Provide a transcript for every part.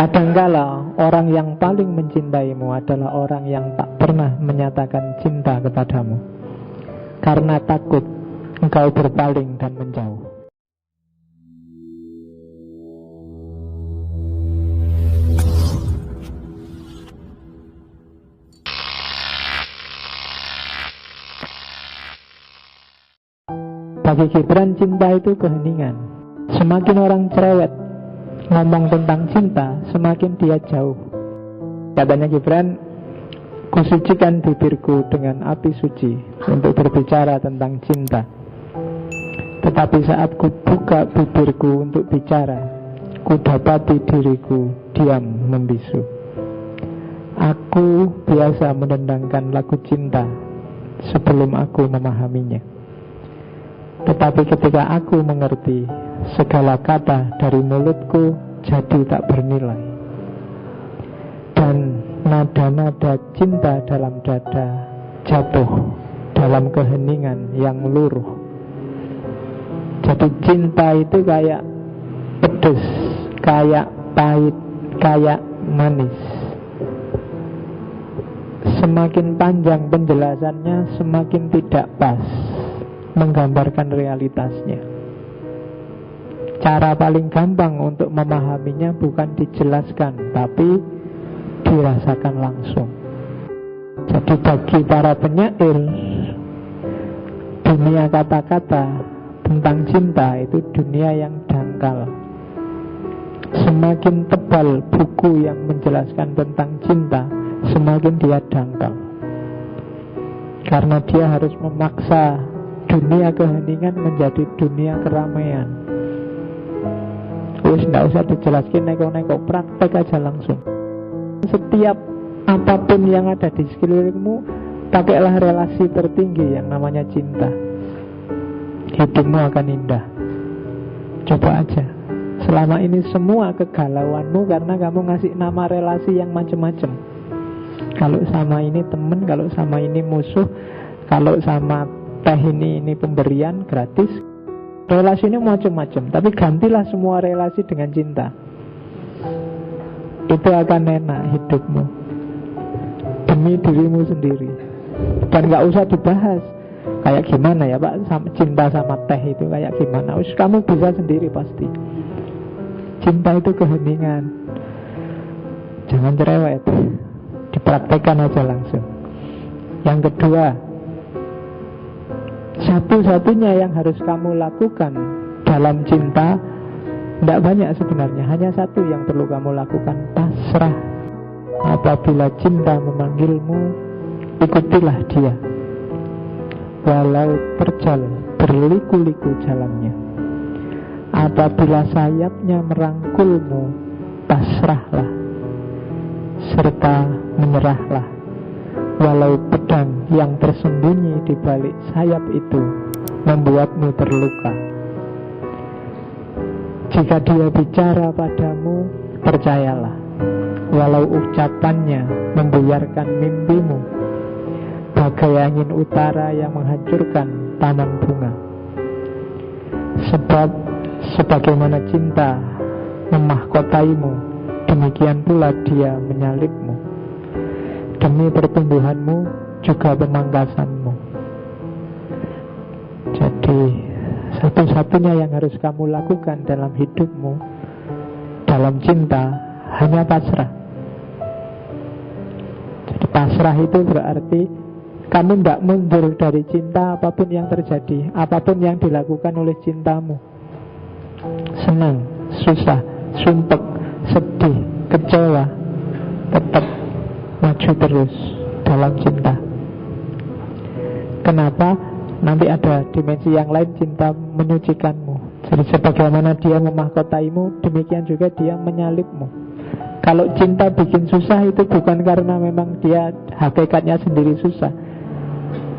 Kadangkala orang yang paling mencintaimu adalah orang yang tak pernah menyatakan cinta kepadamu, karena takut engkau berpaling dan menjauh. Bagi Gibran, cinta itu keheningan. Semakin orang cerewet ngomong tentang cinta, semakin dia jauh. Katanya Gibran, kusucikan bibirku dengan api suci untuk berbicara tentang cinta. Tetapi saat ku buka bibirku untuk bicara, ku dapati diriku diam membisu. Aku biasa mendendangkan lagu cinta sebelum aku memahaminya. Tetapi ketika aku mengerti, segala kata dari mulutku jadi tak bernilai. Dan nada-nada cinta dalam dada jatuh dalam keheningan yang luruh. Jadi cinta itu kayak pedes, kayak pahit, kayak manis. Semakin panjang penjelasannya, semakin tidak pas menggambarkan realitasnya. Cara paling gampang untuk memahaminya bukan dijelaskan, tapi dirasakan langsung. Jadi bagi para penyair, dunia kata-kata tentang cinta itu dunia yang dangkal. Semakin tebal buku yang menjelaskan tentang cinta, semakin dia dangkal. Karena dia harus memaksa dunia keheningan menjadi dunia keramaian. Wis nggak usah dijelaskan, neko-neko, praktek aja langsung. Setiap apapun yang ada di sekelilingmu, pakailah relasi tertinggi yang namanya cinta. Hidupmu akan indah. Coba aja. Selama ini semua kegalauanmu karena kamu ngasih nama relasi yang macam-macam. Kalau sama ini teman, kalau sama ini musuh, kalau sama teh ini pemberian gratis. Relasi ini macam-macam, tapi gantilah semua relasi dengan cinta. Itu akan enak hidupmu demi dirimu sendiri. Dan gak usah dibahas kayak gimana ya Pak, cinta sama teh itu kayak gimana. Kamu bisa sendiri pasti. Cinta itu keheningan. Jangan cerewet, dipraktekkan aja langsung. Yang kedua, satu-satunya yang harus kamu lakukan dalam cinta, tidak banyak sebenarnya, hanya satu yang perlu kamu lakukan, pasrah. Apabila cinta memanggilmu, ikutilah dia, walau terjal berliku-liku jalannya. Apabila sayapnya merangkulmu, pasrahlah, serta menyerahlah, walau pedang yang tersembunyi di balik sayap itu membuatmu terluka. Jika dia bicara padamu, percayalah, walau ucapannya membuyarkan mimpimu, bagai angin utara yang menghancurkan taman bunga. Sebab sebagaimana cinta memahkotaimu, demikian pula dia menyalipmu. Demi pertumbuhanmu juga pemangkasanmu. Jadi satu-satunya yang harus kamu lakukan dalam hidupmu, dalam cinta, hanya pasrah. Jadi pasrah itu berarti kamu tidak mundur dari cinta apapun yang terjadi, apapun yang dilakukan oleh cintamu. Senang, susah, sumpek, sedih, kecewa, tetap maju terus dalam cinta. Kenapa? Nanti ada dimensi yang lain, cinta menyucikanmu. Jadi sebagaimana dia memahkotaimu, demikian juga dia menyalipmu. Kalau cinta bikin susah, itu bukan karena memang dia hakikatnya sendiri susah,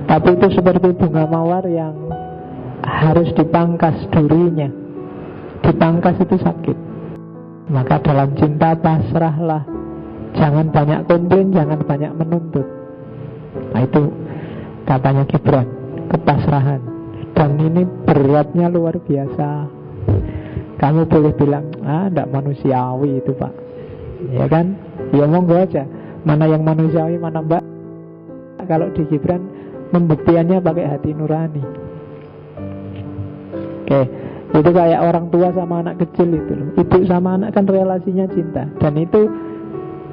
tapi itu seperti bunga mawar yang harus dipangkas durinya. Dipangkas itu sakit. Maka dalam cinta pasrahlah. Jangan banyak komplain, jangan banyak menuntut. Nah itu katanya Gibran, kepasrahan. Dan ini beratnya luar biasa. Kamu boleh bilang, tidak manusiawi itu Pak. ya kan? Ya monggo aja. Mana yang manusiawi, mana mbak. Kalau di Gibran pembuktiannya pakai hati nurani. Oke, itu kayak orang tua sama anak kecil itu loh. Ibu sama anak kan relasinya cinta. Dan itu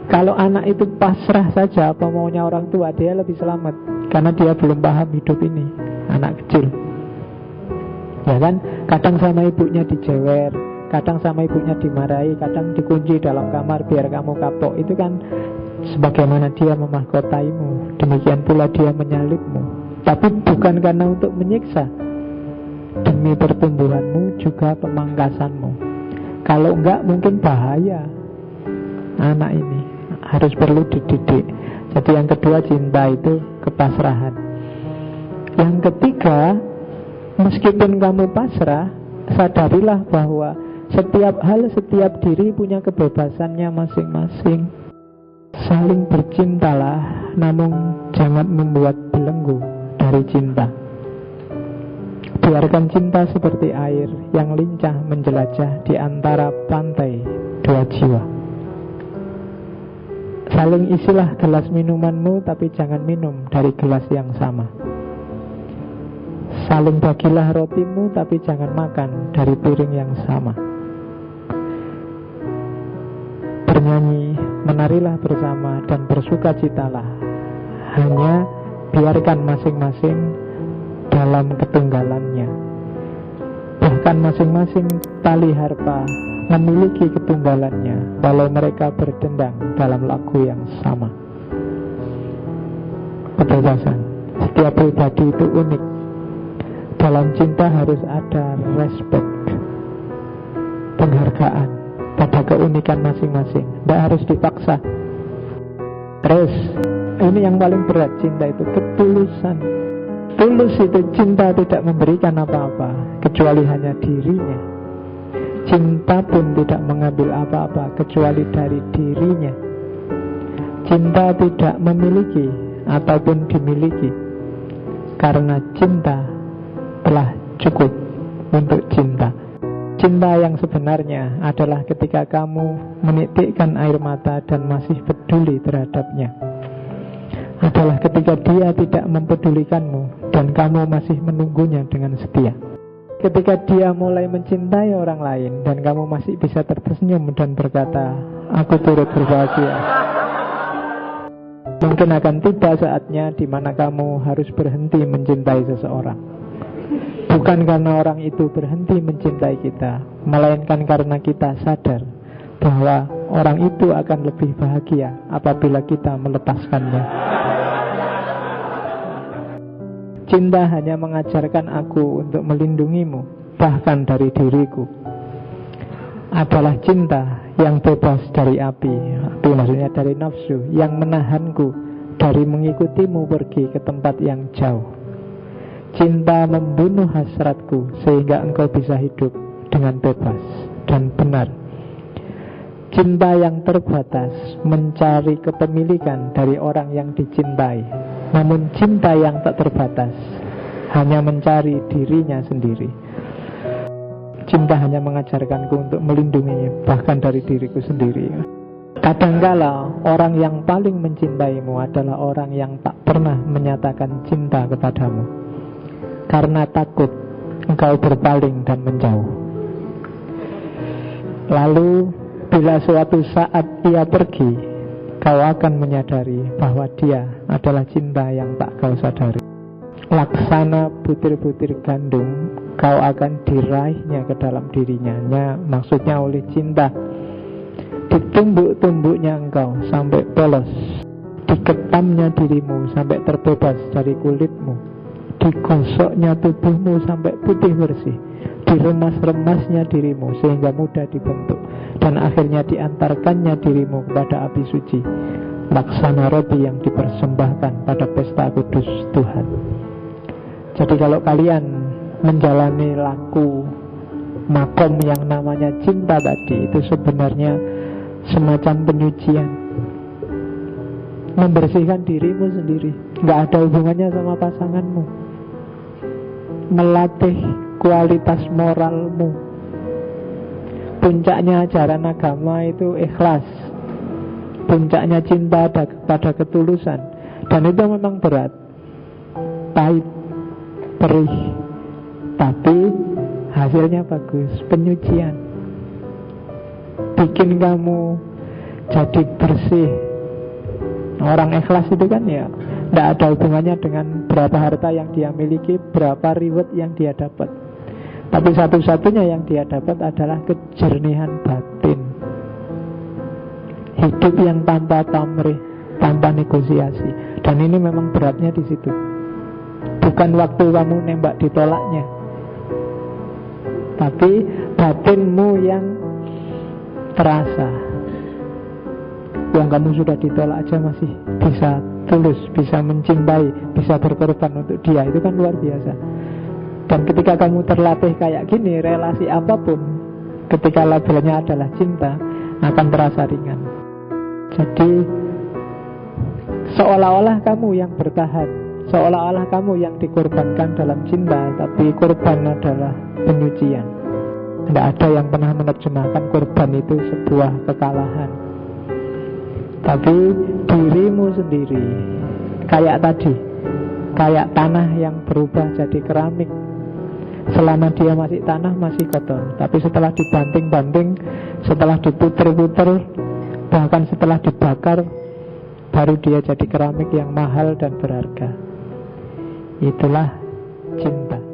kalau anak itu pasrah saja apa maunya orang tua, dia lebih selamat. Karena dia belum paham hidup ini. Anak kecil, ya kan? Kadang sama ibunya dijewer, kadang sama ibunya dimarahi, kadang dikunci dalam kamar biar kamu kapok. Itu kan sebagaimana dia memahkotaimu, demikian pula dia menyalibmu. Tapi bukan karena untuk menyiksa, demi pertumbuhanmu juga pemangkasanmu. Kalau enggak mungkin bahaya. Anak ini harus perlu dididik. Jadi yang kedua, cinta itu kepasrahan. Yang ketiga, meskipun kamu pasrah, sadarilah bahwa setiap hal, setiap diri punya kebebasannya masing-masing. Saling bercintalah, namun jangan membuat belenggu dari cinta. Biarkan cinta seperti air yang lincah menjelajah di antara pantai dua jiwa. Saling isilah gelas minumanmu, tapi jangan minum dari gelas yang sama. Saling bagilah rotimu, tapi jangan makan dari piring yang sama. Bernyanyi, menarilah bersama dan bersukacitalah. Hanya biarkan masing-masing dalam ketunggalannya. Bahkan masing-masing tali harpa memiliki ketunggalannya, walau mereka berdendang dalam lagu yang sama. Kebebasan. Setiap pribadi itu unik. Dalam cinta harus ada respect, penghargaan pada keunikan masing-masing. Tidak harus dipaksa. Terus, ini yang paling berat cinta itu, ketulusan. Tulus itu cinta tidak memberikan apa-apa kecuali hanya dirinya. Cinta pun tidak mengambil apa-apa kecuali dari dirinya. Cinta tidak memiliki ataupun dimiliki, karena cinta telah cukup untuk cinta. Cinta yang sebenarnya adalah ketika kamu menitikkan air mata dan masih peduli terhadapnya. Adalah ketika dia tidak mempedulikanmu dan kamu masih menunggunya dengan setia. Ketika dia mulai mencintai orang lain dan kamu masih bisa tersenyum dan berkata, aku turut berbahagia. Mungkin akan tiba saatnya di mana kamu harus berhenti mencintai seseorang. Bukan karena orang itu berhenti mencintai kita, melainkan karena kita sadar bahwa orang itu akan lebih bahagia apabila kita melepaskannya. Cinta hanya mengajarkan aku untuk melindungimu, bahkan dari diriku. Adalah cinta yang bebas dari api maksudnya dari nafsu, yang menahanku dari mengikutimu pergi ke tempat yang jauh. Cinta membunuh hasratku sehingga engkau bisa hidup dengan bebas dan benar. Cinta yang terbatas mencari kepemilikan dari orang yang dicintai. Namun cinta yang tak terbatas hanya mencari dirinya sendiri. Cinta hanya mengajarkanku untuk melindungi bahkan dari diriku sendiri. Kadangkala orang yang paling mencintaimu adalah orang yang tak pernah menyatakan cinta kepadamu, karena takut engkau berpaling dan menjauh. Lalu bila suatu saat ia pergi, kau akan menyadari bahwa dia adalah cinta yang tak kau sadari. Laksana butir-butir gandum, kau akan diraihnya ke dalam dirinya. Maksudnya oleh cinta. Ditumbuk-tumbuknya engkau sampai polos, diketamnya dirimu sampai terbebas dari kulitmu, digosoknya tubuhmu sampai putih bersih, diremas-remasnya dirimu sehingga mudah dibentuk, dan akhirnya diantarkannya dirimu kepada api suci, laksana roti yang dipersembahkan pada pesta kudus Tuhan. Jadi kalau kalian menjalani laku makom yang namanya cinta tadi, itu sebenarnya semacam penyucian, membersihkan dirimu sendiri, gak ada hubungannya sama pasanganmu, melatih kualitas moralmu. Puncaknya ajaran agama itu ikhlas, puncaknya cinta ada pada ketulusan. Dan itu memang berat, pahit, perih, tapi hasilnya bagus. Penyucian bikin kamu jadi bersih. Orang ikhlas itu kan ya tidak ada hubungannya dengan berapa harta yang dia miliki, berapa reward yang dia dapat. Tapi satu-satunya yang dia dapat adalah kejernihan batin. Hidup yang tanpa pamrih, tanpa negosiasi. Dan ini memang beratnya di situ. Bukan waktu kamu nembak ditolaknya, tapi batinmu yang terasa. Yang kamu sudah ditolak aja masih bisa tulus, bisa mencintai, bisa berkorban untuk dia. Itu kan luar biasa. Dan ketika kamu terlatih kayak gini, relasi apapun, ketika labelnya adalah cinta, akan terasa ringan. Jadi seolah-olah kamu yang bertahan, seolah-olah kamu yang dikorbankan dalam cinta, tapi korban adalah penyucian. Tidak ada yang pernah menerjemahkan korban itu sebuah kekalahan, tapi dirimu sendiri. Kayak tadi, kayak tanah yang berubah jadi keramik. Selama dia masih tanah, masih kotor. Tapi setelah dibanting-banting, setelah diputer-puter, bahkan setelah dibakar, baru dia jadi keramik yang mahal dan berharga. Itulah cinta.